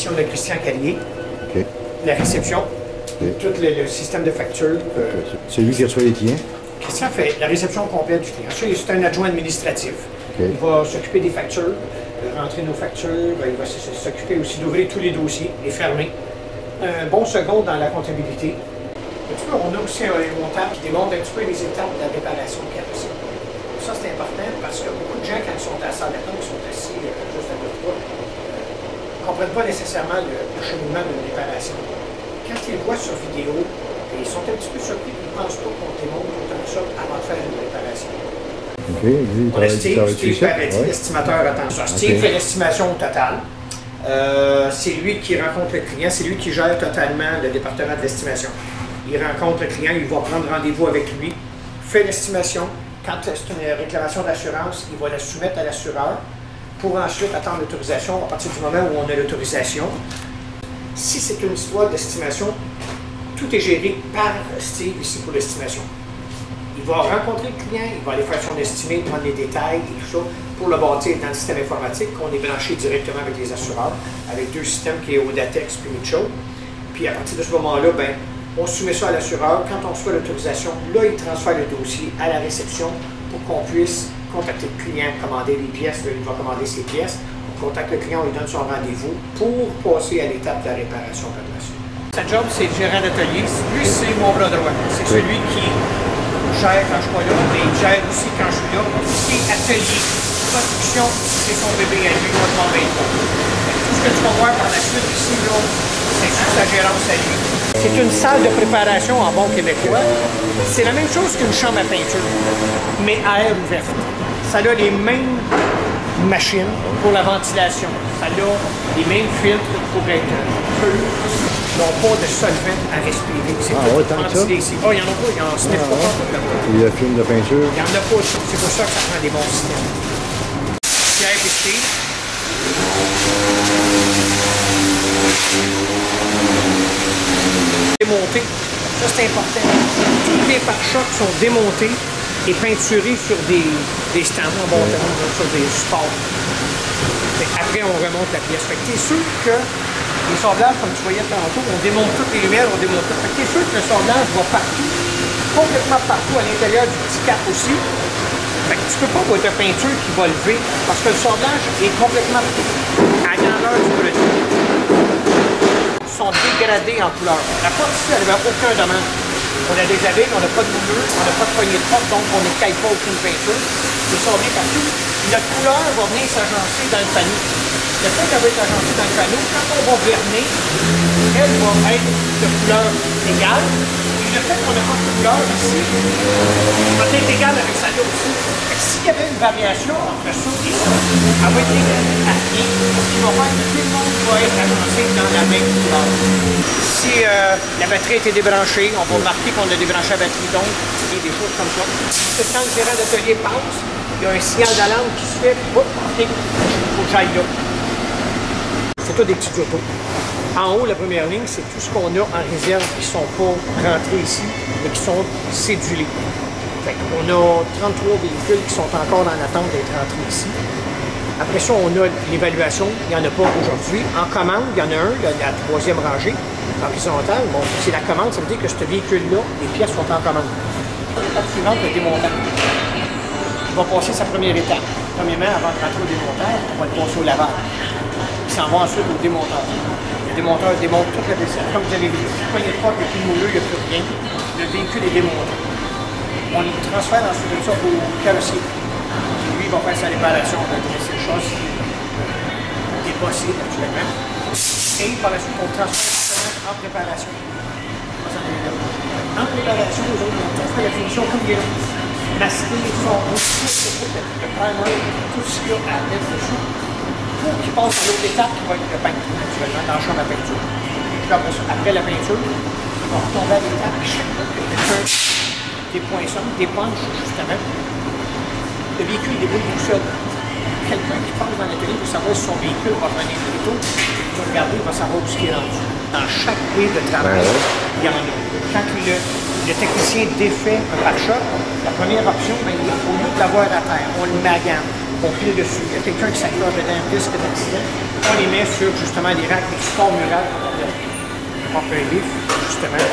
Ici, on a Christian Carrier. OK. La réception. OK. Tout le système de facture. C'est lui qui reçoit les clients? Christian fait la réception complète du client. C'est un adjoint administratif. OK. Il va s'occuper des factures, de rentrer nos factures. Il va s'occuper aussi d'ouvrir tous les dossiers, les fermer. Un bon second dans la comptabilité. On a aussi un montage qui démontre un petit peu les étapes de la réparation de carrosserie. Ça, c'est important parce que beaucoup de gens, quand ils sont à la salle d'attente, ils sont assis juste à côté de toi, ne comprennent pas nécessairement le cheminement d'une réparation. Quand ils le voient sur vidéo, ils sont un petit peu surpris, ils ne pensent pas qu'on démontre autant que ça avant de faire une réparation. OK. On a Steve Paretti, l'estimateur attention. Steve fait l'estimation totale. C'est lui qui rencontre le client, c'est lui qui gère totalement le département de l'estimation. Il rencontre le client, il va prendre rendez-vous avec lui, fait l'estimation. Quand c'est une réclamation d'assurance, il va la soumettre à l'assureur pour ensuite attendre l'autorisation à partir du moment où on a l'autorisation. Si c'est une histoire d'estimation, tout est géré par Steve ici pour l'estimation. Il va rencontrer le client, il va aller faire son estimé, prendre les détails et tout ça pour le bâtir dans le système informatique qu'on est branché directement avec les assureurs, avec deux systèmes qui est Audatex et Mitchell. Puis à partir de ce moment-là, ben, on soumet ça à l'assureur. Quand on reçoit l'autorisation, là, il transfère le dossier à la réception pour qu'on puisse contacter le client, commander les pièces. Là, il va commander ses pièces. On contacte le client, on lui donne son rendez-vous pour passer à l'étape de la réparation par la suite. Sa job, c'est le gérant d'atelier. Lui, c'est mon bras droit. C'est celui qui gère quand je suis pas là, mais il gère aussi quand je suis là. C'est atelier. Production, c'est son bébé à lui, moi je m'en mêle pas. Tout ce que tu vas voir par la suite ici, là, c'est sous sa gérance à lui. C'est une salle de préparation en bon québécois. C'est la même chose qu'une chambre à peinture, mais à air ouvert. Ça a les mêmes machines pour la ventilation. Ça a les mêmes filtres pour être pur. Ils n'ont pas de solvant à respirer. C'est tout ventilé ici. Oh, il n'y en a pas, il n'y en sniffe pas là-bas. Il y a film de peinture. Il n'y en a pas. C'est pour ça que ça prend des bons systèmes. Pierre et Steve. Démontés. Ça, c'est important. Tous les pare-chocs sont démontés et peinturés sur des stands en bon terme, sur des supports. Après, on remonte la pièce. Fait que t'es sûr que les sablages, comme tu voyais tantôt, on démonte toutes les lumières, on démonte tout. Fait que t'es sûr que le sablage va partout, complètement partout, à l'intérieur du petit cap aussi. Fait que tu peux pas avoir de peinture qui va lever, parce que le sablage est complètement à la grandeur du produit. Ils sont dégradés en couleur. La porte ici, elle n'avait aucun domaine. On a des abeilles, on n'a pas de moulure, on n'a pas de poignée de porte, donc on ne caille pas aucune peinture. Ils sont bien partout. Notre couleur va venir s'agencer dans le panneau. Le fait qu'elle va être agencée dans le panneau, quand on va verner, elle va être de couleur égale. Et le fait qu'on n'a pas de couleur ici, va être égale avec celle-là aussi. S'il y avait une variation entre ça et ça, elle va être égale à rien. Ce qui va faire que tout le monde va être agencé dans la même couleur. Si la batterie a été débranchée, on va marquer qu'on a débranché la batterie, donc, et des choses comme ça. Quand le gérant d'atelier passe, il y a un signal d'alarme qui se fait, oh, OK, il faut que j'aille là. C'est tout des petits autos. En haut, la première ligne, c'est tout ce qu'on a en réserve qui ne sont pas rentrés ici, mais qui sont cédulés. Fait on a 33 véhicules qui sont encore en attente d'être rentrés ici. Après ça, on a l'évaluation, il n'y en a pas aujourd'hui. En commande, il y en a un, la troisième rangée, horizontale. Bon, c'est la commande, ça veut dire que ce véhicule-là, les pièces sont en commande. L'étape suivante, le démontage. Il va passer sa première étape. Premièrement, avant de rentrer au démontage, on va le passer au lavage. Il s'en va ensuite au démonteur. Le démonteur démonte toute la vaisselle. Comme vous avez vu, quand il n'y a pas de plus mouleux, il n'y a plus rien. Le véhicule est démonté. On le transfère ensuite de ça au carrossier. Lui, il va faire sa réparation, on va dresser le châssis, débosser naturellement. Et par la suite, on le transfère en préparation. En préparation, nous autres, on fait la finition comme il est là. Masquer les formes, le primer, tout ce qu'il y a à mettre dessus, pour qu'il passe à l'autre étape qui va être le peinture, naturellement, dans la chambre à peinture. Après la peinture, on va retomber à l'étape à chaque fois que quelqu'un des poinçons, des punches, justement. Le véhicule débrouille tout seul. Quelqu'un qui passe dans l'atelier pour savoir si son véhicule va venir plus tôt, il va regarder, il va savoir où il est rendu. Dans chaque clé de travail, il y en a. Quand le technicien défait un pare-choc, la première option, bien, au lieu de l'avoir à terre, on le met à gamme. on pile dessus. Il y a quelqu'un qui s'accroche dedans, un risque d'accident. On les met sur justement les racks, les supports murales qu'on appelle. On prend un livre, justement,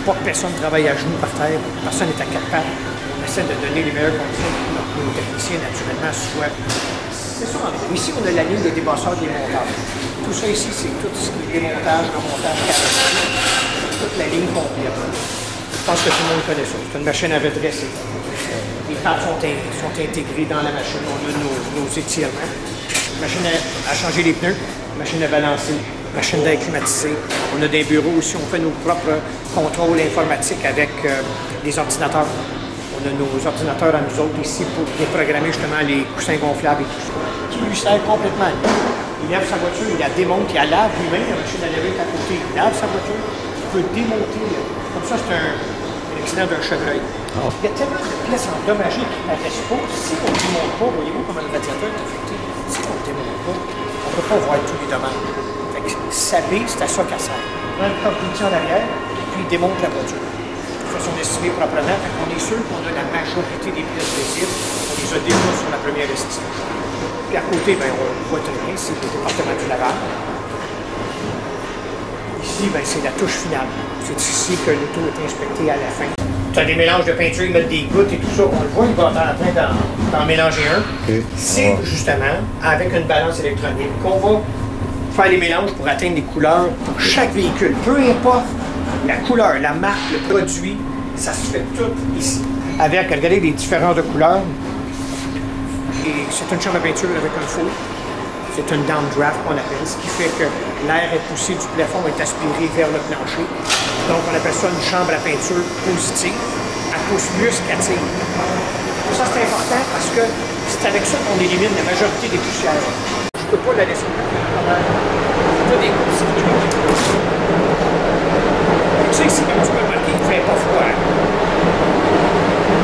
pour pas que personne travaille à genoux par terre, personne n'est à quatre pattes. On essaie de donner les meilleures conditions pour que nos techniciens, naturellement, soient. C'est ça, ici, on a la ligne de débasseurs des montages. Tout ça ici, c'est tout ce qui est démontage, remontage, carrosserie, toute la ligne complète. Je pense que tout le monde connaît ça. C'est une machine à redresser. Les pattes sont intégrées dans la machine. On a nos étirements. Machine à changer les pneus, machine à balancer, machine à climatiser. On a des bureaux aussi, on fait nos propres contrôles informatiques avec des ordinateurs. On a nos ordinateurs à nous autres ici pour déprogrammer justement les coussins gonflables et tout ça. Qui lui sert complètement. Il lève sa voiture, il la démonte, il la lave lui-même, la machine à laver est à côté. Il lave sa voiture, il peut démonter. Comme ça, c'est un accident d'un chevreuil. Oh. Il y a tellement de pièces endommagées qui ne paraissent pas. Si on ne démonte pas, voyez-vous comment le radiateur est affecté. Si on ne démonte pas, on ne peut pas voir tous les dommages. Fait que saber, c'est à ça qu'elle sert. On prend le cockpit en arrière, puis il démonte la voiture. De façon estimée proprement, fait qu'on est sûr qu'on a la majorité des pièces visibles. On les a déjà sur la première estimation. Puis à côté, ben, on voit très bien, c'est le département du lavage. Ici, ben, c'est la touche finale. C'est ici que l'auto est inspecté à la fin. Tu as des mélanges de peinture, ils mettent des gouttes et tout ça. On le voit, il va être en train d'en mélanger un. Okay. C'est justement avec une balance électronique qu'on va faire les mélanges pour atteindre des couleurs pour chaque véhicule. Peu importe la couleur, la marque, le produit, ça se fait tout ici. Avec, regardez les différences de couleurs. Et c'est une chambre à peinture avec un four. C'est une downdraft qu'on appelle, ce qui fait que l'air est poussé du plafond est aspiré vers le plancher. Donc on appelle ça une chambre à peinture positive. Elle pousse mieux ce qu'elle tire. Ça c'est important parce que c'est avec ça qu'on élimine la majorité des poussières. Je ne peux pas la laisser faire. Pas des poussières. Ça ici, comme tu peux remarquer, il ne fait pas froid.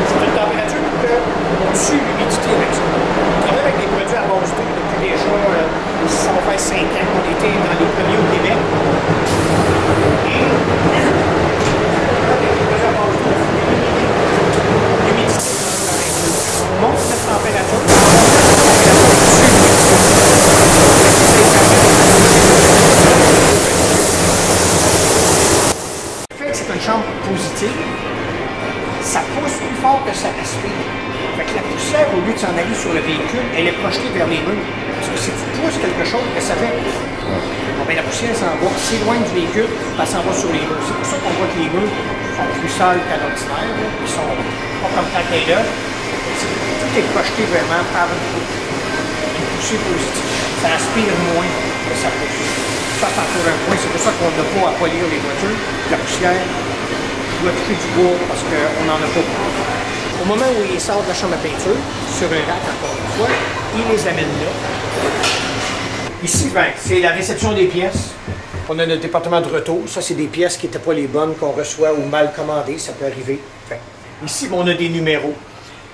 C'est une température qu'on tue l'humidité avec ça. On travaille avec des produits à base d'eau depuis déjà, ça va faire 5 ans qu'on était dans les premiers au Québec. Et avec des produits à base d'eau, l'humidité, on monte cette température. C'est une chambre positive. Ça pousse plus fort que ça aspire. Fait que la poussière, au lieu de s'en aller sur le véhicule, elle est projetée vers les murs. Parce que si tu pousses quelque chose, qu'est-ce que ça fait? Bon, ben, la poussière s'en va s'éloigne du véhicule, elle s'en va sur les murs. C'est pour ça qu'on voit que les murs sont plus sales qu'à l'ordinaire. Ils sont pas comme quand elle est là. Tout est projeté vraiment par une poussée positive. Ça aspire moins que ça pousse. Ça, c'est encore un point. C'est pour ça qu'on n'a pas à polir les voitures. La poussière doit toucher du bois parce qu'on n'en a pas beaucoup. Au moment où ils sortent de la chambre à peinture, sur un rack encore une fois, ils les amènent là. Ici, ben, c'est la réception des pièces. On a notre département de retour. Ça, c'est des pièces qui n'étaient pas les bonnes qu'on reçoit ou mal commandées. Ça peut arriver. Enfin, ici, on a des numéros.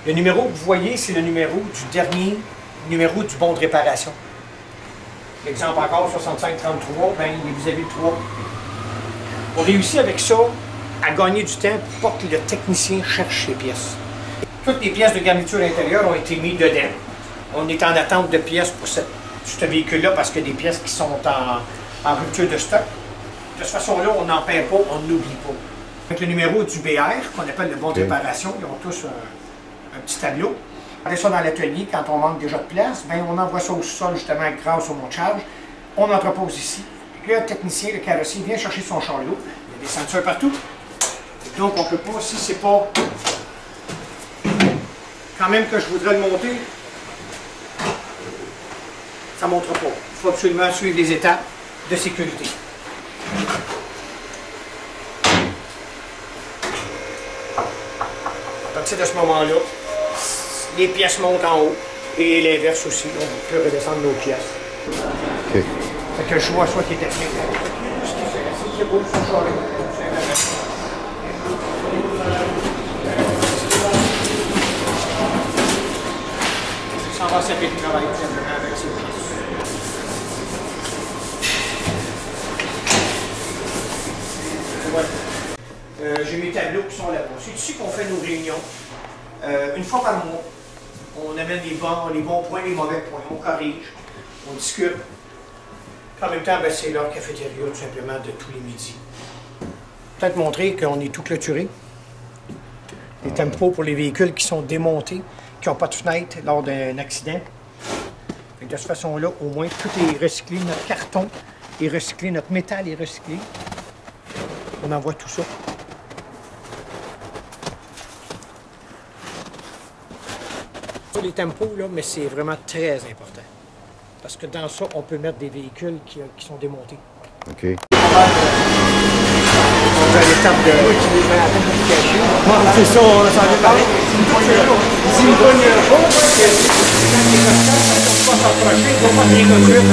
Le numéro que vous voyez, c'est le numéro du dernier numéro du bon de réparation. L'exemple encore, 6533, ben, il est vis-à-vis le 3. On réussit avec ça à gagner du temps pour pas que le technicien cherche les pièces. Toutes les pièces de garniture intérieure ont été mises dedans. On est en attente de pièces pour ce véhicule-là parce qu'il y a des pièces qui sont en rupture de stock. De cette façon-là, on n'en perd pas, on n'oublie pas. Avec le numéro du BR, qu'on appelle le bon de réparation, ils ont tous un petit tableau. On met ça dans l'atelier quand on manque déjà de place, ben on envoie ça au sol justement grâce au monte-charge. On entrepose ici. Le technicien, le carrossier, vient chercher son chariot. Il y a des ceintures partout. Donc on ne peut pas, si c'est pas quand même que je voudrais le monter, ça ne montera pas. Il faut absolument suivre les étapes de sécurité. À partir de ce moment-là, les pièces montent en haut et l'inverse aussi. On peut redescendre nos pièces. Okay. Fait que le choix soit qui est technique. Ce qui fait, c'est beau son chariot. Ça va servir de travail tout simplement avec ces pièces. Voilà. J'ai mes tableaux qui sont là-bas. C'est ici qu'on fait nos réunions. Une fois par mois. On amène les bons points, les mauvais points, on corrige, on discute. En même temps, c'est leur cafétéria tout simplement de tous les midis. Peut-être montrer qu'on est tout clôturé. Des tempos pour les véhicules qui sont démontés, qui n'ont pas de fenêtre lors d'un accident. Et de cette façon-là, au moins, tout est recyclé. Notre carton est recyclé, notre métal est recyclé. On envoie tout ça. Les tempos, là, mais c'est vraiment très important. Parce que dans ça, on peut mettre des véhicules qui sont démontés. OK. On est à l'étape de... C'est ça, on s'en vient parler. Si une poignée de peau, parce que quand les costauds ne vont pas s'approcher, ils ne vont pas bien conduire.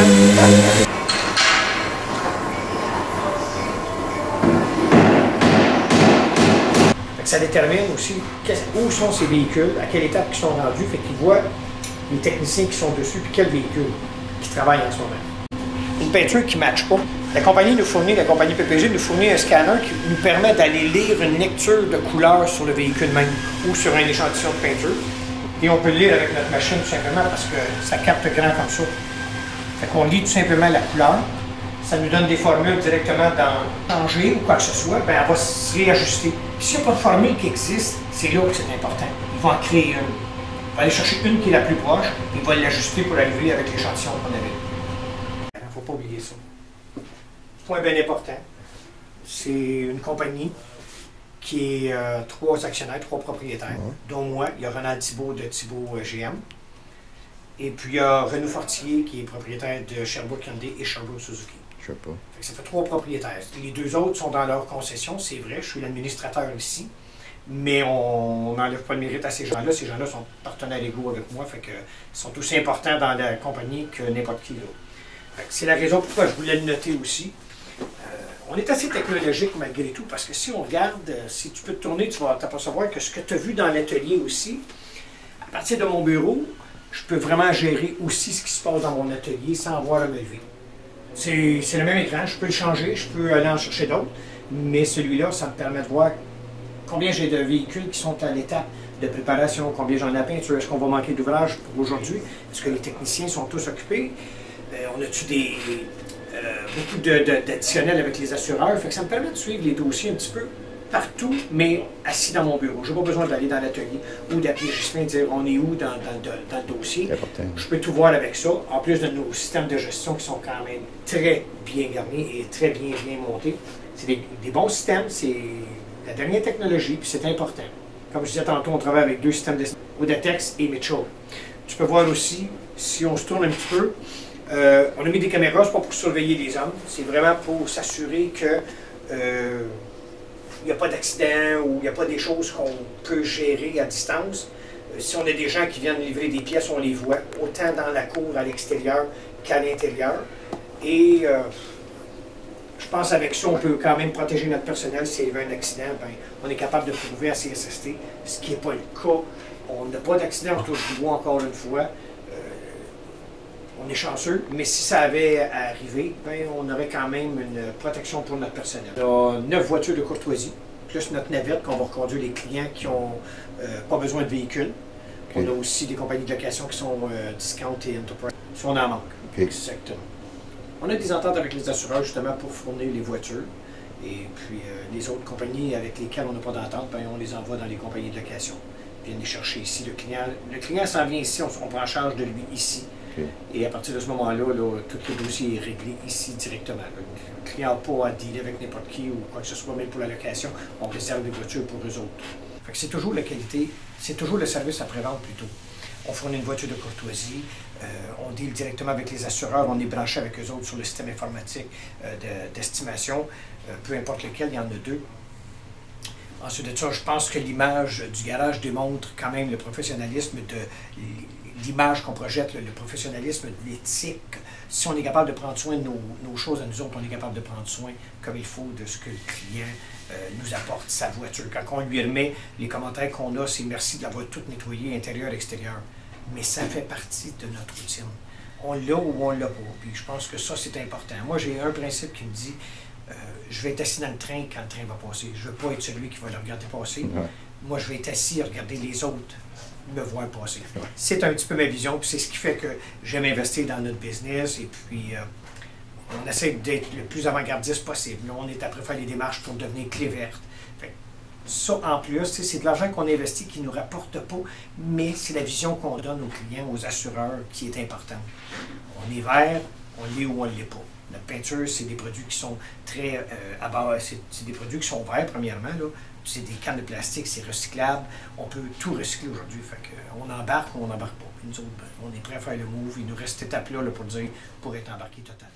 Ça détermine aussi où sont ces véhicules, à quelle étape ils sont rendus, fait qu'ils voient les techniciens qui sont dessus, puis quel véhicule qui travaille en ce moment. Une peinture qui ne matche pas. La compagnie PPG nous fournit un scanner qui nous permet d'aller lire une lecture de couleur sur le véhicule même ou sur un échantillon de peinture. Et on peut le lire avec notre machine tout simplement parce que ça capte grand comme ça. Fait qu'on lit tout simplement la couleur. Ça nous donne des formules directement dans changer ou quoi que ce soit, bien, elle va se réajuster. S'il n'y a pas de formule qui existe, c'est là que c'est important. Il va en créer une. Il va aller chercher une qui est la plus proche, il va l'ajuster pour arriver avec l'échantillon qu'on avait. Il ne faut pas oublier ça. Point bien important, c'est une compagnie qui est 3 actionnaires, 3 propriétaires, dont moi, il y a Ronald Thibault de Thibault GM. Et puis il y a Renaud Fortier qui est propriétaire de Sherbrooke Hyundai et Sherbrooke Suzuki. Je sais pas. Ça fait 3 propriétaires. Les 2 autres sont dans leur concession, c'est vrai, je suis l'administrateur ici, mais on n'enlève pas le mérite à ces gens-là. Ces gens-là sont partenaires égaux avec moi, fait que ils sont aussi importants dans la compagnie que n'importe qui là. C'est la raison pourquoi je voulais le noter aussi. On est assez technologique malgré tout, parce que si on regarde, si tu peux te tourner, tu vas t'apercevoir que ce que tu as vu dans l'atelier aussi, à partir de mon bureau, je peux vraiment gérer aussi ce qui se passe dans mon atelier sans avoir à me lever. C'est le même écran, je peux le changer, je peux aller en chercher d'autres, mais celui-là, ça me permet de voir combien j'ai de véhicules qui sont à l'étape de préparation, combien j'en ai à peinture, est-ce qu'on va manquer d'ouvrage pour aujourd'hui, est-ce que les techniciens sont tous occupés, on a-tu beaucoup d'additionnels avec les assureurs, fait que ça me permet de suivre les dossiers un petit peu partout, mais assis dans mon bureau. Je n'ai pas besoin d'aller dans l'atelier ou d'appeler Ghislain et dire on est où dans le dossier. Je peux tout voir avec ça, en plus de nos systèmes de gestion qui sont quand même très bien garnis et très bien montés. C'est des bons systèmes, c'est la dernière technologie, puis c'est important. Comme je disais tantôt, on travaille avec 2 systèmes de Audatex et Mitchell. Tu peux voir aussi, si on se tourne un petit peu, on a mis des caméras, c'est pas pour surveiller les hommes, c'est vraiment pour s'assurer que il n'y a pas d'accident ou il n'y a pas des choses qu'on peut gérer à distance. Si on a des gens qui viennent livrer des pièces, on les voit, autant dans la cour à l'extérieur qu'à l'intérieur. Et je pense avec ça, on peut quand même protéger notre personnel. S'il y avait un accident, ben, on est capable de prouver à CSST, ce qui n'est pas le cas. On n'a pas d'accident, on touche du bois encore une fois. On est chanceux, mais si ça avait arrivé, ben, on aurait quand même une protection pour notre personnel. On a 9 voitures de courtoisie, plus notre navette qu'on va reconduire les clients qui n'ont pas besoin de véhicules. Okay. On a aussi des compagnies de location qui sont Discount et Enterprise, si on en manque. Okay. Exactement. On a des ententes avec les assureurs justement pour fournir les voitures. Et puis les autres compagnies avec lesquelles on n'a pas d'entente, ben, on les envoie dans les compagnies de location. Ils viennent les chercher ici. Le client s'en vient ici, on prend en charge de lui ici. Okay. Et à partir de ce moment-là, tout le dossier est réglé ici directement. Le client n'a pas à dealer avec n'importe qui ou quoi que ce soit, même pour la location, on réserve des voitures pour eux autres. Fait que c'est toujours la qualité, c'est toujours le service après-vente plutôt. On fournit une voiture de courtoisie, on deal directement avec les assureurs, on est branché avec eux autres sur le système informatique d'estimation, peu importe lequel, il y en a 2. Ensuite de ça, je pense que l'image du garage démontre quand même le professionnalisme l'image qu'on projette, le professionnalisme, l'éthique. Si on est capable de prendre soin de nos choses à nous autres, on est capable de prendre soin comme il faut de ce que le client nous apporte, sa voiture. Quand on lui remet, les commentaires qu'on a, c'est merci de l'avoir toute nettoyée, intérieur, extérieur. Mais ça fait partie de notre routine. On l'a ou on l'a pas. Puis je pense que ça, c'est important. Moi, j'ai un principe qui me dit, je vais être assis dans le train quand le train va passer. Je ne veux pas être celui qui va le regarder passer. Ouais. Moi, je vais être assis à regarder les autres me voir passer. C'est un petit peu ma vision, puis c'est ce qui fait que j'aime investir dans notre business, et puis on essaie d'être le plus avant-gardiste possible. Là, on est après faire les démarches pour devenir clé verte. Fait, ça, en plus, c'est de l'argent qu'on investit qui ne nous rapporte pas, mais c'est la vision qu'on donne aux clients, aux assureurs, qui est importante. On est vert, on l'est ou on ne l'est pas. Notre peinture, c'est des produits qui sont très à base, c'est des produits qui sont verts, premièrement. C'est des cannes de plastique, c'est recyclable. On peut tout recycler aujourd'hui. Fait qu'on embarque ou on n'embarque pas. Puis nous autres, ben, on est prêts à faire le move. Il nous reste cette étape-là pour dire, pour être embarqué total.